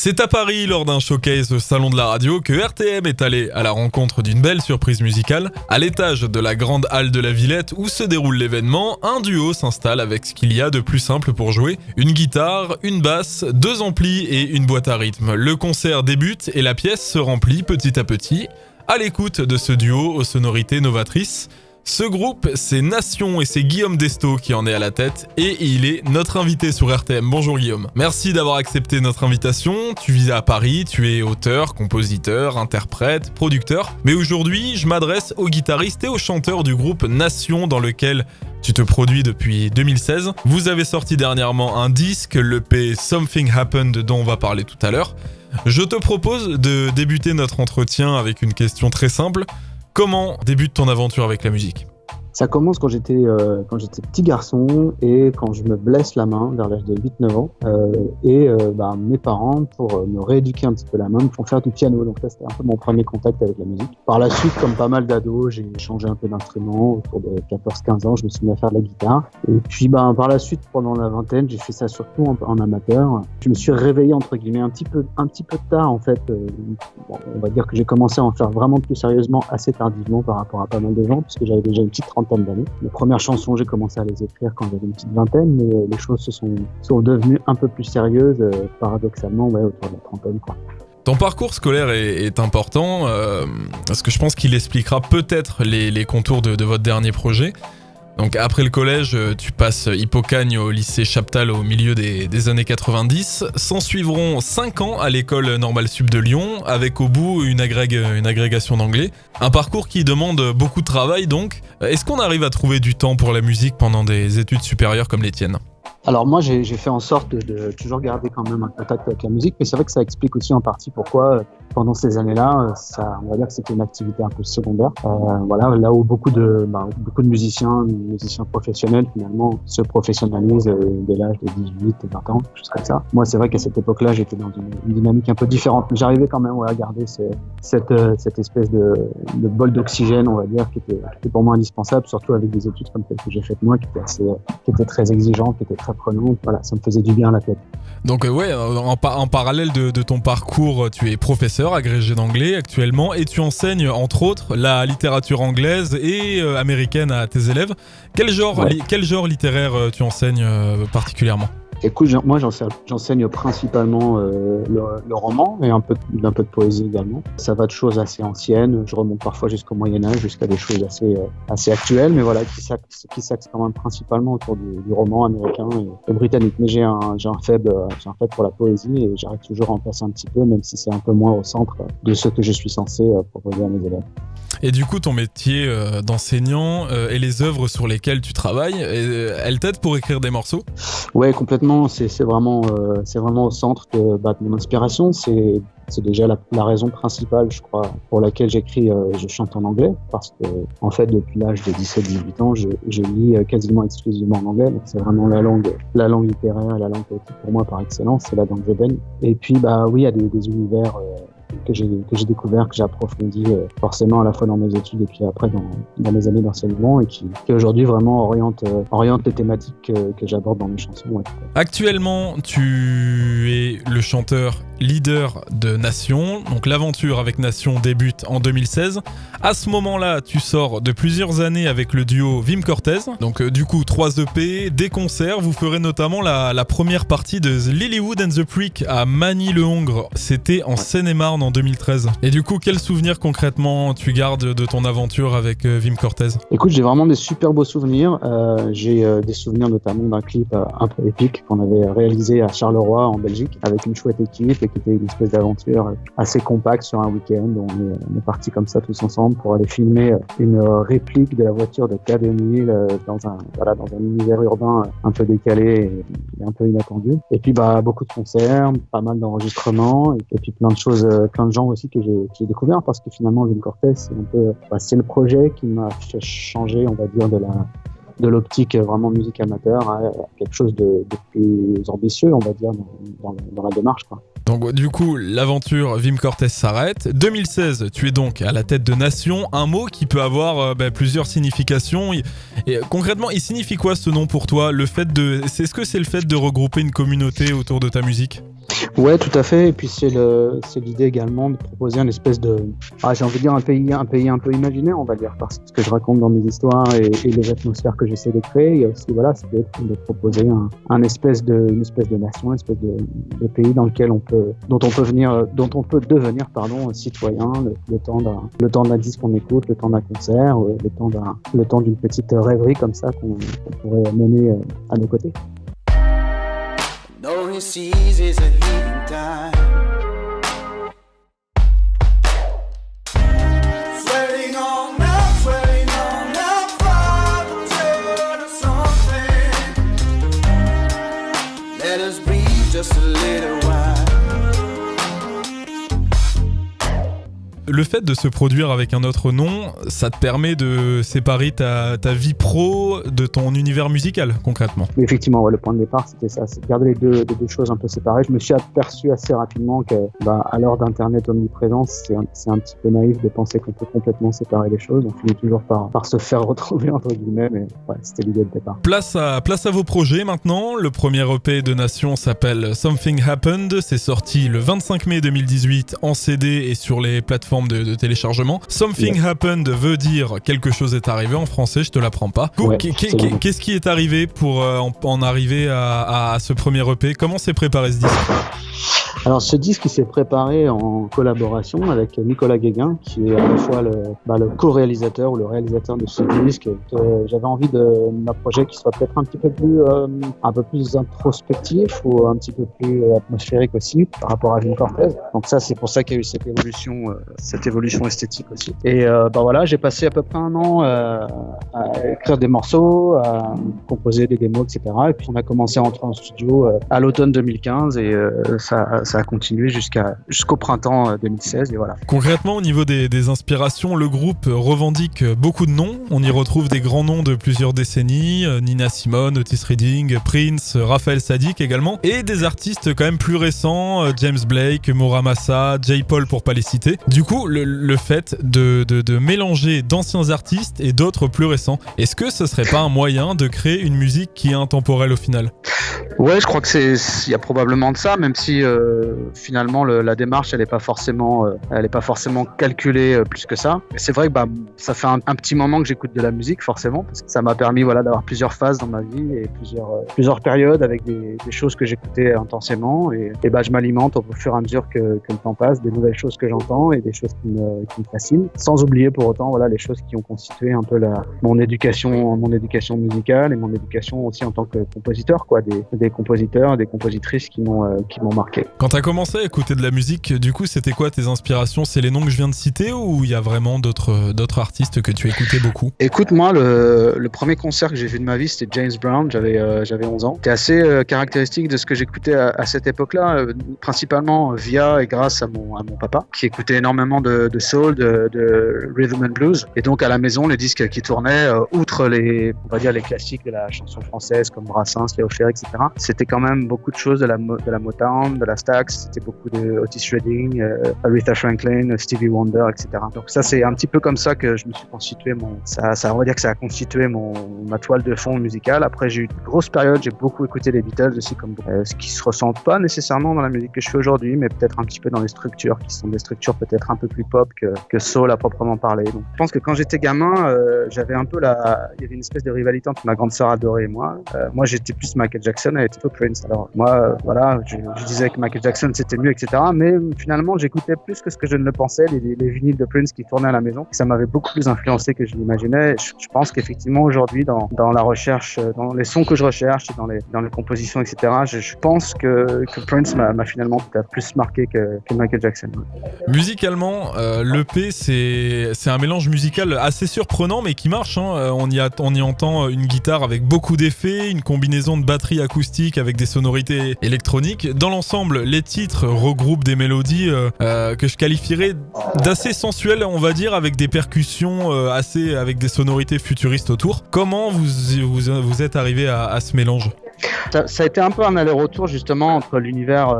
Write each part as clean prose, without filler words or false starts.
C'est à Paris, lors d'un showcase au Salon de la Radio, que RTM est allé à la rencontre d'une belle surprise musicale. À l'étage de la grande halle de la Villette où se déroule l'événement, un duo s'installe avec ce qu'il y a de plus simple pour jouer. Une guitare, une basse, 2 amplis et une boîte à rythme. Le concert débute et la pièce se remplit petit à petit. À l'écoute de ce duo aux sonorités novatrices. Ce groupe, c'est Nation et c'est Guillaume Desto qui en est à la tête et il est notre invité sur RTM. Bonjour Guillaume. Merci d'avoir accepté notre invitation. Tu vis à Paris, tu es auteur, compositeur, interprète, producteur. Mais aujourd'hui, je m'adresse aux guitaristes et aux chanteurs du groupe Nation dans lequel tu te produis depuis 2016. Vous avez sorti dernièrement un disque, l'EP Something Happened dont on va parler tout à l'heure. Je te propose de débuter notre entretien avec une question très simple. Comment débute ton aventure avec la musique ? Ça commence quand j'étais petit garçon et quand je me blesse la main vers l'âge de 8-9 ans. Mes parents, pour me rééduquer un petit peu la main, me font faire du piano. Donc ça, c'était un peu mon premier contact avec la musique. Par la suite, comme pas mal d'ados, j'ai changé un peu d'instrument. Autour de 14-15 ans, je me suis mis à faire de la guitare. Et puis par la suite, pendant la vingtaine, j'ai fait ça surtout en amateur. Je me suis réveillé, entre guillemets, un petit peu tard, en fait. On va dire que j'ai commencé à en faire vraiment plus sérieusement assez tardivement par rapport à pas mal de gens, puisque j'avais déjà une petite trentaine d'années. Les premières chansons, j'ai commencé à les écrire quand j'avais une petite vingtaine, mais les choses sont devenues un peu plus sérieuses, paradoxalement, autour de la trentaine, quoi. Ton parcours scolaire est important, parce que je pense qu'il expliquera peut-être les contours de votre dernier projet. Donc après le collège, tu passes Hippocagne au lycée Chaptal au milieu des années 90. S'en suivront 5 ans à l'école normale sup de Lyon, avec au bout une agrégation d'anglais. Un parcours qui demande beaucoup de travail donc. Est-ce qu'on arrive à trouver du temps pour la musique pendant des études supérieures comme les tiennes ? Alors moi, j'ai fait en sorte de toujours garder quand même un contact avec la musique, mais c'est vrai que ça explique aussi en partie pourquoi pendant ces années-là, on va dire que c'était une activité un peu secondaire. Là où beaucoup de musiciens professionnels finalement se professionnalisent dès l'âge de 18 et 20 ans, juste comme ça. Moi, c'est vrai qu'à cette époque-là, j'étais dans une dynamique un peu différente, mais j'arrivais quand même à garder cette espèce de bol d'oxygène, on va dire, qui était pour moi indispensable, surtout avec des études comme celles que j'ai faites moi, qui étaient très exigeantes, qui étaient très prenantes. Voilà, ça me faisait du bien à la tête. Donc en parallèle de ton parcours, tu es professeur agrégé d'anglais actuellement et tu enseignes entre autres la littérature anglaise et américaine à tes élèves. Quel genre littéraire tu enseignes particulièrement ? Écoute, moi j'enseigne principalement le roman et un peu de poésie également. Ça va de choses assez anciennes, je remonte parfois jusqu'au Moyen-Âge, jusqu'à des choses assez actuelles, mais voilà, qui s'axent quand même principalement autour du roman américain et britannique. Mais j'ai un faible pour la poésie et j'arrive toujours à en passer un petit peu, même si c'est un peu moins au centre de ce que je suis censé proposer à mes élèves. Et du coup, ton métier d'enseignant et les œuvres sur lesquelles tu travailles, elles t'aident pour écrire des morceaux ? Ouais, complètement. C'est vraiment au centre de mon inspiration. C'est déjà la raison principale, je crois, pour laquelle j'écris, je chante en anglais, parce que, en fait, depuis l'âge de 17-18 ans, je lis quasiment exclusivement en anglais. Donc, c'est vraiment la langue littéraire et la langue poétique pour moi par excellence. C'est là-dedans que je baigne. Et puis, il y a des univers que j'ai découvert, que j'ai approfondi forcément à la fois dans mes études et puis après dans mes années d'enseignement et qui aujourd'hui vraiment oriente les thématiques que j'aborde dans mes chansons. Ouais. Actuellement, tu es le chanteur leader de Nation. Donc l'aventure avec Nation débute en 2016. À ce moment-là, tu sors de plusieurs années avec le duo Vim Cortez. Donc du coup, 3 EP, des concerts. Vous ferez notamment la première partie de Lilywood and the Prick à Magny-le-Hongre. C'était en Seine-et-Marne en 2013. Et du coup, quels souvenirs concrètement tu gardes de ton aventure avec Vim Cortez ? Écoute, j'ai vraiment des super beaux souvenirs. J'ai des souvenirs notamment d'un clip un peu épique qu'on avait réalisé à Charleroi en Belgique avec une chouette équipe et qui était une espèce d'aventure assez compacte sur un week-end. On est partis comme ça tous ensemble pour aller filmer une réplique de la voiture de K2000 dans un univers urbain un peu décalé et un peu inattendu. Et puis beaucoup de concerts, pas mal d'enregistrements et puis plein de gens aussi que j'ai découvert parce que finalement Vim Cortez c'est le projet qui m'a fait changer, on va dire, de l'optique vraiment musique amateur à quelque chose de plus ambitieux, on va dire, dans la démarche, quoi. Donc du coup, l'aventure Vim Cortez s'arrête. 2016, tu es donc à la tête de Nation, un mot qui peut avoir plusieurs significations. Et concrètement, il signifie quoi ce nom pour toi ? Est-ce que c'est le fait de regrouper une communauté autour de ta musique ? Ouais, tout à fait. Et puis c'est l'idée également de proposer une espèce de, j'ai envie de dire un pays un peu imaginaire, on va dire, parce que ce que je raconte dans mes histoires et les atmosphères que j'essaie de créer, il y a aussi de proposer une espèce de nation, une espèce de pays dont on peut devenir citoyen, le temps d'un disque qu'on écoute, le temps d'un concert, le temps d'une petite rêverie comme ça qu'on pourrait mener à nos côtés. No, he sees it's a healing time. Sweating on up, Father, turn to something. Let us breathe just a little while. Le fait de se produire avec un autre nom, ça te permet de séparer ta vie pro de ton univers musical, concrètement. Mais effectivement, le point de départ, c'était ça, c'est de garder les deux choses un peu séparées. Je me suis aperçu assez rapidement que, à l'heure d'Internet omniprésent, c'est un petit peu naïf de penser qu'on peut complètement séparer les choses. On finit toujours par se faire retrouver, entre guillemets, mais ouais, c'était l'idée de départ. Place à vos projets maintenant. Le premier EP de Nation s'appelle Something Happened. C'est sorti le 25 mai 2018 en CD et sur les plateformes de téléchargement. Something Happened veut dire quelque chose est arrivé en français, je te l'apprends pas. Ouais, Qu'est-ce qui est arrivé pour en arriver à ce premier EP? Comment s'est préparé ce disque? Alors ce disque il s'est préparé en collaboration avec Nicolas Guéguin qui est à la fois le co-réalisateur ou le réalisateur de ce disque. J'avais envie d'un projet qui soit peut-être un peu plus introspectif ou un petit peu plus atmosphérique aussi par rapport à June Cortez. Donc ça c'est pour ça qu'il y a eu cette évolution esthétique aussi. Et voilà, j'ai passé à peu près un an à écrire des morceaux, à composer des démos, etc. Et puis on a commencé à entrer en studio à l'automne 2015 et ça a continué jusqu'au printemps 2016 et voilà. Concrètement, au niveau des inspirations, le groupe revendique beaucoup de noms. On y retrouve des grands noms de plusieurs décennies, Nina Simone, Otis Redding, Prince, Raphaël Saadiq également, et des artistes quand même plus récents, James Blake, Moura Massa, J. Paul pour pas les citer. Du coup, le fait de mélanger d'anciens artistes et d'autres plus récents, est-ce que ce serait pas un moyen de créer une musique qui est intemporelle au final? Ouais, je crois que il y a probablement de ça, même si finalement la démarche elle est pas forcément calculée plus que ça. Et c'est vrai que ça fait un petit moment que j'écoute de la musique forcément, parce que ça m'a permis d'avoir plusieurs phases dans ma vie et plusieurs périodes avec des choses que j'écoutais intensément et je m'alimente au fur et à mesure que le temps passe, des nouvelles choses que j'entends et des choses qui me fascinent, sans oublier pour autant les choses qui ont constitué un peu mon éducation musicale et mon éducation aussi en tant que compositeur, des compositeurs, des compositrices qui m'ont marqué. Quand t'as commencé à écouter de la musique, du coup, c'était quoi tes inspirations? C'est les noms que je viens de citer ou il y a vraiment d'autres artistes que tu écoutais beaucoup? Écoute, moi, le premier concert que j'ai vu de ma vie, c'était James Brown, j'avais 11 ans. C'était assez caractéristique de ce que j'écoutais à cette époque-là, principalement via et grâce à mon papa, qui écoutait énormément de soul, de rhythm and blues. Et donc, à la maison, les disques qui tournaient, outre les classiques de la chanson française, comme Brassens, Léo Ferré, etc., c'était quand même beaucoup de choses de la Motown, de la Stax, c'était beaucoup de Otis Redding, Aretha Franklin, Stevie Wonder, etc. Donc ça, c'est un petit peu comme ça que je me suis constitué on va dire que ça a constitué ma toile de fond musicale. Après, j'ai eu une grosse période, j'ai beaucoup écouté les Beatles aussi, comme ce qui se ressentent pas nécessairement dans la musique que je fais aujourd'hui, mais peut-être un petit peu dans les structures, qui sont des structures peut-être un peu plus pop que soul à proprement parler. Donc, je pense que quand j'étais gamin, j'avais un peu il y avait une espèce de rivalité entre ma grande sœur adorée et moi. Moi, j'étais plus Michael Jackson, elle était plutôt Prince. Alors moi, je disais que Michael Jackson c'était mieux, etc. Mais finalement, j'écoutais plus que ce que je ne le pensais, les vinyles de Prince qui tournaient à la maison. Ça m'avait beaucoup plus influencé que je l'imaginais. Je pense qu'effectivement aujourd'hui, dans la recherche, dans les sons que je recherche, dans les compositions, etc. Je pense que Prince m'a finalement peut-être plus marqué que Michael Jackson. Musicalement, l'EP c'est un mélange musical assez surprenant mais qui marche. On y entend une guitare avec beaucoup d'effets, une combinaison de batterie acoustique avec des sonorités électroniques. Dans l'ensemble, les titres regroupent des mélodies que je qualifierais d'assez sensuelles, on va dire, avec des percussions avec des sonorités futuristes autour. Comment vous êtes arrivé à ce mélange ? Ça a été un peu un aller-retour justement entre l'univers,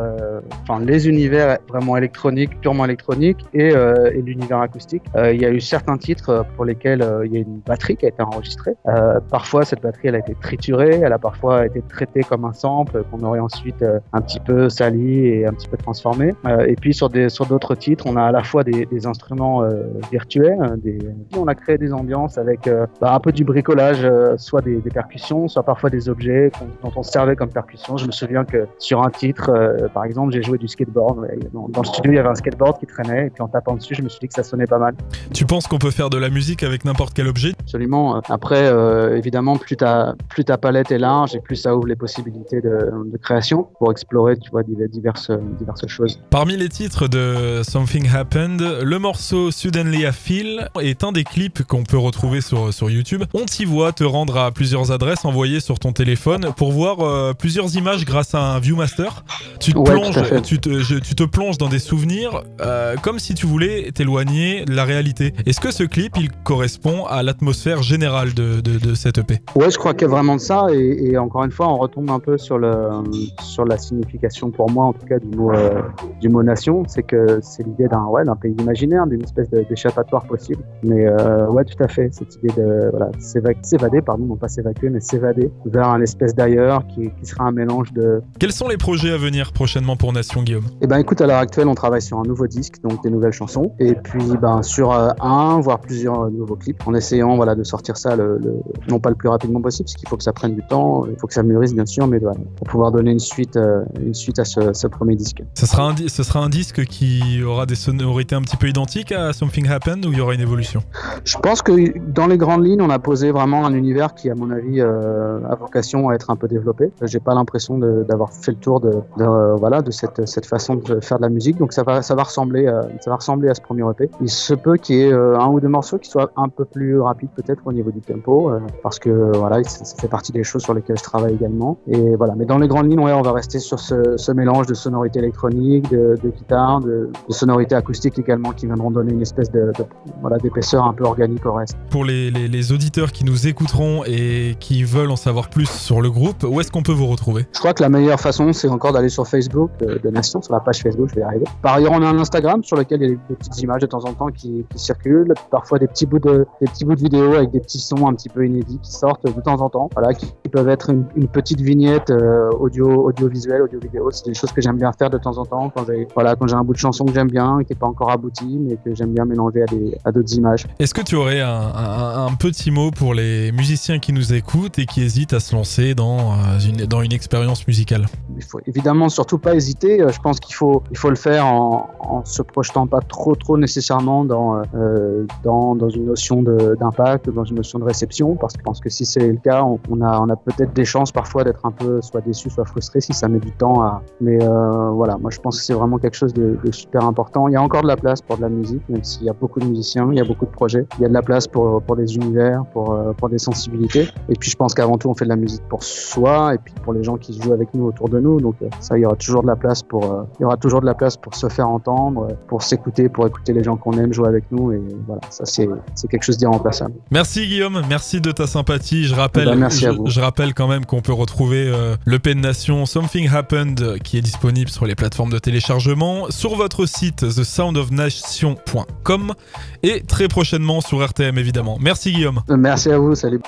les univers vraiment électroniques, purement électroniques, et l'univers acoustique. Il y a eu certains titres pour lesquels il y a une batterie qui a été enregistrée. Parfois, cette batterie, elle a été triturée, elle a parfois été traitée comme un sample qu'on aurait ensuite un petit peu sali et un petit peu transformé. Et puis sur d'autres titres, on a à la fois des instruments virtuels, on a créé des ambiances avec un peu du bricolage, soit des percussions, soit parfois des objets dont on se servait comme percussion. Je me souviens que sur un titre, par exemple, j'ai joué du skateboard. Dans le studio, il y avait un skateboard qui traînait, et puis en tapant dessus, je me suis dit que ça sonnait pas mal. Tu penses qu'on peut faire de la musique avec n'importe quel objet ? Absolument. Après, évidemment, plus ta palette est large et plus ça ouvre les possibilités de création pour explorer, tu vois, diverses choses. Parmi les titres de Something Happened, le morceau Suddenly I Feel est un des clips qu'on peut retrouver sur YouTube. On t'y voit te rendre à plusieurs adresses envoyées sur ton téléphone pour voir plusieurs images grâce à un Viewmaster. Tu te plonges dans des souvenirs comme si tu voulais t'éloigner de la réalité. Est-ce que ce clip, il correspond à l'atmosphère générale de cette EP ? Ouais, je crois qu'il y a vraiment de ça, et encore une fois, on retombe un peu sur la signification, pour moi en tout cas, du mot nation. C'est que c'est l'idée d'un pays imaginaire, d'une espèce d'échappatoire possible. Mais ouais, tout à fait, cette idée de s'évader, non pas s'évacuer, mais s'évader vers un espèce d'ailleurs qui sera un mélange de... Quels sont les projets à venir prochainement pour Nation, Guillaume ? Eh ben écoute, à l'heure actuelle, on travaille sur un nouveau disque, donc des nouvelles chansons, et puis sur un, voire plusieurs nouveaux clips, en essayant de sortir ça non pas le plus rapidement possible, parce qu'il faut que ça prenne du temps, il faut que ça mûrisse bien sûr, mais pour pouvoir donner une suite à ce premier disque. Ce sera un disque qui aura des sonorités un petit peu identiques à Something Happened, ou il y aura une évolution ? Je pense que dans les grandes lignes, on a posé vraiment un univers qui, à mon avis, a vocation à être un peu développé. J'ai pas l'impression d'avoir fait le tour de cette façon de faire de la musique, donc ça va ressembler à ce premier EP. Il se peut qu'il y ait un ou deux morceaux qui soient un peu plus rapides peut-être au niveau du tempo, parce que ça fait partie des choses sur lesquelles je travaille également. Et voilà, mais dans les grandes lignes, on va rester sur ce mélange de sonorités électroniques, de guitare, de sonorités acoustiques également, qui viendront donner une espèce d'épaisseur un peu organique au reste. Pour les auditeurs qui nous écouteront et qui veulent en savoir plus sur le groupe, où est-ce qu'on peut vous retrouver ? Je crois que la meilleure façon, c'est encore d'aller sur Facebook de Nation, sur la page Facebook, je vais y arriver. Par ailleurs, on a un Instagram sur lequel il y a des petites images de temps en temps qui circulent, parfois des petits bouts de vidéos avec des petits sons un petit peu inédits qui sortent de temps en temps, qui peuvent être une petite vignette audiovisuelle, audio-vidéo. C'est des choses que j'aime bien faire de temps en temps quand j'ai un bout de chanson que j'aime bien, qui n'est pas encore abouti, mais que j'aime bien mélanger à d'autres images. Est-ce que tu aurais un petit mot pour les musiciens qui nous écoutent et qui hésitent à se lancer dans une expérience musicale ? Il faut évidemment surtout pas hésiter. Je pense qu'il faut le faire en se projetant pas trop nécessairement dans une notion d'impact, dans une notion de réception, parce que je pense que si c'est le cas, on a peut-être des chances parfois d'être un peu soit déçu, soit frustré si ça met du temps mais moi je pense que c'est vraiment quelque chose de super important. Il y a encore de la place pour de la musique, même s'il y a beaucoup de musiciens, il y a beaucoup de projets. Il y a de la place pour des univers, pour des sensibilités. Et puis je pense qu'avant tout, on fait de la musique pour soi et puis pour les gens qui jouent avec nous autour de nous. Donc ça, il y aura toujours de la place pour se faire entendre, pour s'écouter, pour écouter les gens qu'on aime jouer avec nous. Et voilà, ça c'est quelque chose d'irremplaçable. Merci Guillaume, merci de ta sympathie. Je rappelle quand même qu'on peut retrouver l'EP de Nation Something Happened qui est disponible sur les plateformes de téléchargement, sur votre site thesoundofnation.com et très prochainement sur RTM évidemment. Merci Guillaume. Merci à vous, salut.